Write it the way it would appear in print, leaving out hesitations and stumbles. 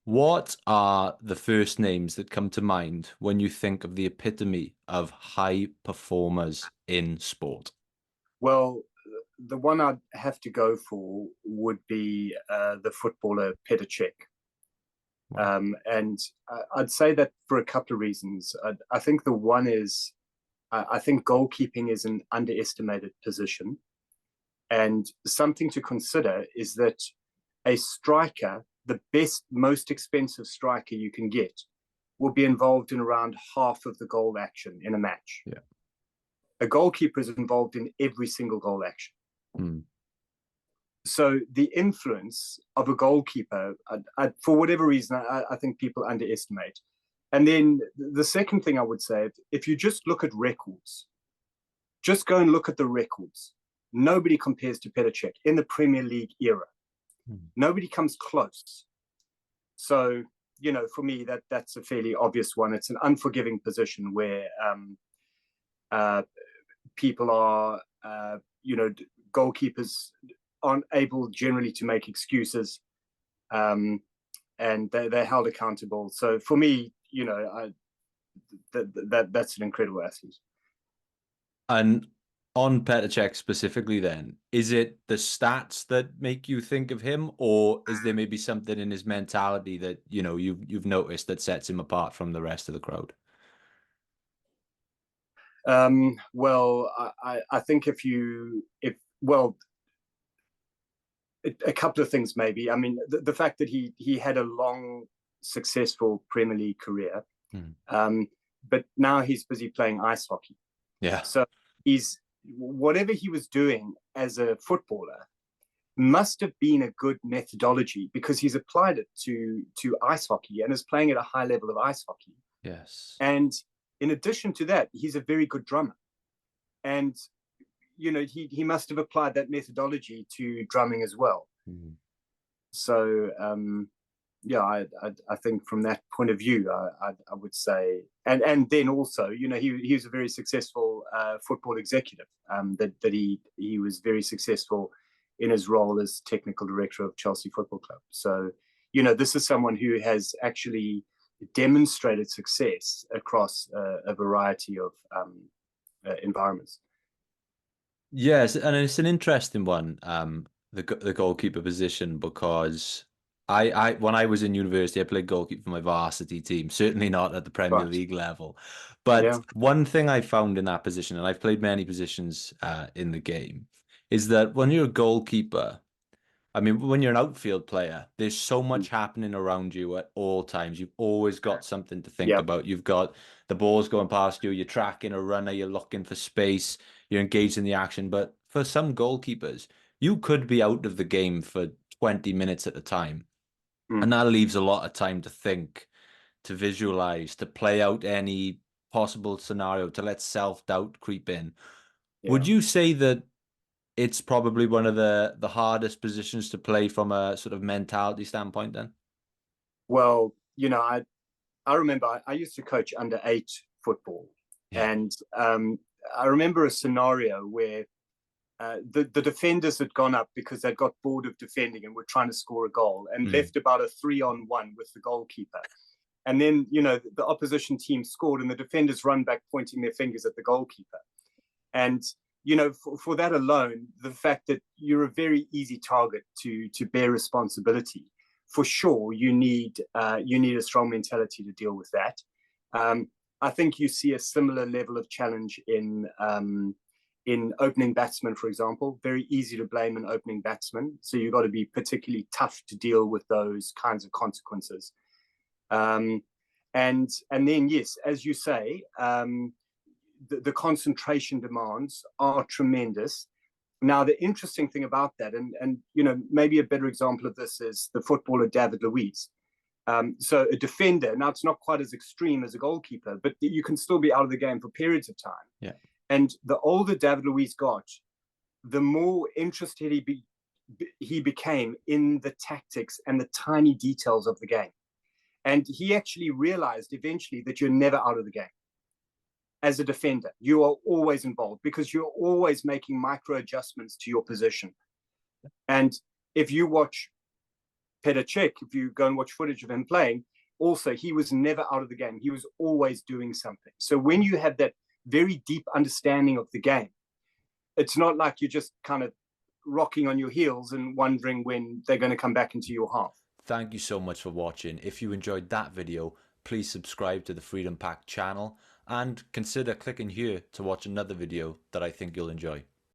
What are the first names that come to mind when you think of the epitome of high performers in sport? Well, the one I'd have to go for would be the footballer Petr Cech. Wow. And I'd say that for a couple of reasons. I think the one is I think goalkeeping is an underestimated position. And something to consider is that a striker, the best, most expensive striker you can get, will be involved in around half of the goal action in a match. Yeah. A goalkeeper is involved in every single goal action. Mm. So the influence of a goalkeeper, for whatever reason, I think people underestimate. And then the second thing I would say, if you just look at records, just go and look at the records. Nobody compares to Petr Cech in the Premier League era. Nobody comes close. So, for me, that's a fairly obvious one. It's an unforgiving position where people are, goalkeepers aren't able generally to make excuses, and they're held accountable. So for me, that's an incredible athlete. And on Petr Cech specifically, then, is it the stats that make you think of him, or is there maybe something in his mentality that you've noticed that sets him apart from the rest of the crowd? Well, I think a couple of things maybe. I mean, the fact that he had a long, successful Premier League career, but now he's busy playing ice hockey. Yeah. So whatever he was doing as a footballer must have been a good methodology, because he's applied it to ice hockey and is playing at a high level of ice hockey. Yes. And in addition to that, he's a very good drummer. And he must have applied that methodology to drumming as well. So I think from that point of view, I would say, and then also, he was a very successful football executive. That he was very successful in his role as technical director of Chelsea Football Club. So this is someone who has actually demonstrated success across a variety of environments. Yes, and it's an interesting one, the goalkeeper position, because I when I was in university, I played goalkeeper for my varsity team, certainly not at the Premier Right. League level. But Yeah. one thing I found in that position, and I've played many positions in the game, is that when you're a goalkeeper, I mean, when you're an outfield player, there's so much happening around you at all times. You've always got something to think Yeah. about. You've got the balls going past you, you're tracking a runner, you're looking for space, you're engaged in the action. But for some goalkeepers, you could be out of the game for 20 minutes at a time. Mm. And that leaves a lot of time to think, to visualize, to play out any possible scenario, to let self-doubt creep in. Would Yeah. you say that it's probably one of the hardest positions to play from a sort of mentality standpoint then? Well, I remember I used to coach under-8 football, Yeah. and I remember a scenario where the defenders had gone up because they'd got bored of defending and were trying to score a goal, and left about a 3-on-1 with the goalkeeper. And then, the opposition team scored, and the defenders run back pointing their fingers at the goalkeeper. And, for that alone, the fact that you're a very easy target to bear responsibility, for sure, you need a strong mentality to deal with that. I think you see a similar level of challenge in opening batsmen, for example. Very easy to blame an opening batsman, so you've got to be particularly tough to deal with those kinds of consequences. And then, yes, as you say, the concentration demands are tremendous. Now, the interesting thing about that, and maybe a better example of this is the footballer David Luiz. So a defender, now it's not quite as extreme as a goalkeeper, but you can still be out of the game for periods of time. Yeah. And the older David Luiz got, the more interested he became in the tactics and the tiny details of the game. And he actually realized eventually that you're never out of the game. As a defender, you are always involved because you're always making micro adjustments to your position. And if you watch Petr Cech, if you go and watch footage of him playing, also, he was never out of the game. He was always doing something. So when you have that very deep understanding of the game, it's not like you're just kind of rocking on your heels and wondering when they're going to come back into your half. Thank you so much for watching. If you enjoyed that video, please subscribe to the Freedom Pack channel and consider clicking here to watch another video that I think you'll enjoy.